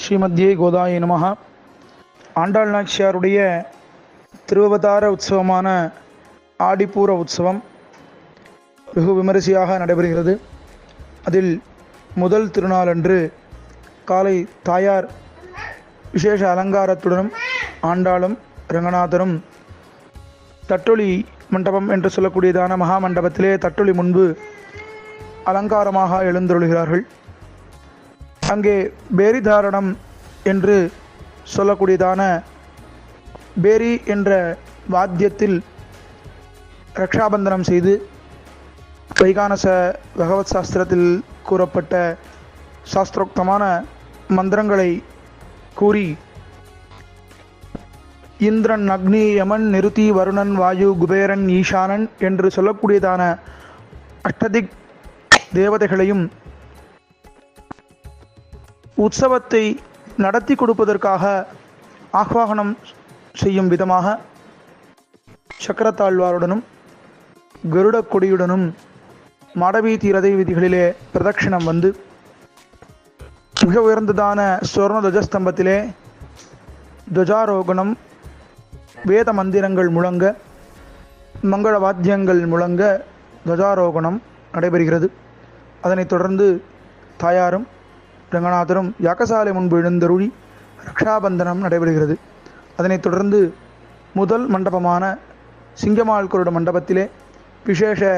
ஸ்ரீமத்யே கோதாய நமஹ. ஆண்டாள் நாச்சியாருடைய திருவவதார உற்சவமான ஆடிப்பூர உற்சவம் வெகு விமரிசையாக நடைபெறுகிறது. அதில் முதல் திருநாளன்று காலை தாயார் விசேஷ அலங்காரத்துடனும் ஆண்டாளும் ரங்கநாதரும் தட்டொளி மண்டபம் என்று சொல்லக்கூடியதான மகா மண்டபத்திலே தட்டொளி முன்பு அலங்காரமாக எழுந்தருளுகிறார்கள். அங்கே பேரிதாரணம் என்று சொல்லக்கூடியதான பேரி என்ற வாத்தியத்தில் ரக்ஷாபந்தனம் செய்து வைகானச பகவத் சாஸ்திரத்தில் கூறப்பட்ட சாஸ்திரோக்தமான மந்திரங்களை கூறி இந்திரன், அக்னி, யமன், நிருதி, வருணன், வாயு, குபேரன், ஈசானன் என்று சொல்லக்கூடியதான அஷ்டதிக் தேவதைகளையும் உற்சவத்தை நடத்தி கொடுப்பதற்காக ஆஹ்வானம் செய்யும் விதமாக சக்கரத்தாழ்வாருடனும் கருட கொடியுடனும் மாடவீதி ரதை வீதிகளிலே பிரதட்சிணம் வந்து மிக உயர்ந்ததான ஸ்வர்ண துவஜஸ்தம்பத்திலே துவஜாரோகணம், வேத மந்திரங்கள் முழங்க, மங்கள வாத்தியங்கள் முழங்க துவஜாரோகணம் நடைபெறுகிறது. அதனைத் தொடர்ந்து தாயாரும் ரங்கநாதரும் யாகசாலை முன்பு எழுந்தருளி ரக்ஷாபந்தனம் நடைபெறுகிறது. அதனைத் தொடர்ந்து முதல் மண்டபமான சிங்கமால் கொருட மண்டபத்திலே விசேஷ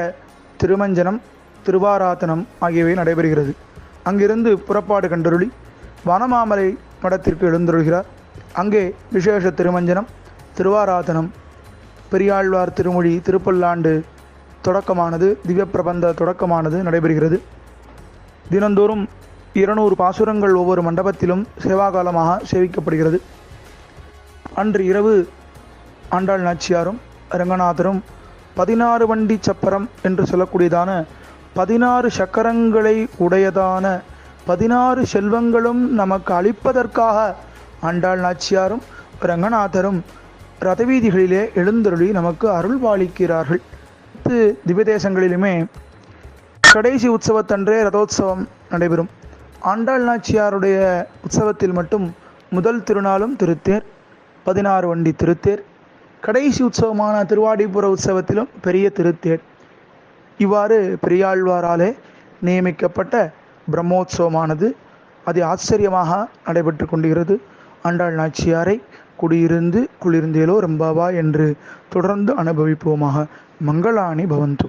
திருமஞ்சனம், திருவாராதனம் ஆகியவை நடைபெறுகிறது. அங்கிருந்து புறப்பாடு கண்டருளி வனமாமலை மடத்திற்கு எழுந்தருள்கிறார். அங்கே விசேஷ திருமஞ்சனம், திருவாராதனம், பெரியாழ்வார் திருமொழி, திருப்பல்லாண்டு தொடக்கமானது, திவ்ய பிரபந்த தொடக்கமானது நடைபெறுகிறது. தினந்தோறும் 200 பாசுரங்கள் ஒவ்வொரு மண்டபத்திலும் சேவாகாலமாக சேவிக்கப்படுகிறது. அன்று இரவு ஆண்டாள் நாச்சியாரும் ரங்கநாதரும் 16 வண்டி சப்பரம் என்று சொல்லக்கூடியதான 16 சக்கரங்களை உடையதான 16 செல்வங்களும் நமக்கு அளிப்பதற்காக ஆண்டாள் நாச்சியாரும் ரங்கநாதரும் ரதவீதிகளிலே எழுந்தருளி நமக்கு அருள்பாலிக்கிறார்கள். திவ்ய தேசங்களிலுமே கடைசி உற்சவத்தன்றே ரதோத்சவம் நடைபெறும். ஆண்டாள் நாச்சியாருடைய உற்சவத்தில் மட்டும் முதல் திருநாளும் திருத்தேர், 16 வண்டி திருத்தேர், கடைசி உற்சவமான திருவாடிப்புற உற்சவத்திலும் பெரிய திருத்தேர். இவ்வாறு பெரியாழ்வாராலே நியமிக்கப்பட்ட பிரம்மோற்சவமானது அதி ஆச்சரியமாக நடைபெற்று கொண்டிருக்கிறது. ஆண்டாள் நாச்சியாரை குடியிருந்து குளிர்ந்தேலோ ரம்பாவா என்று தொடர்ந்து அனுபவிப்போமாக. மங்களானி பவந்து.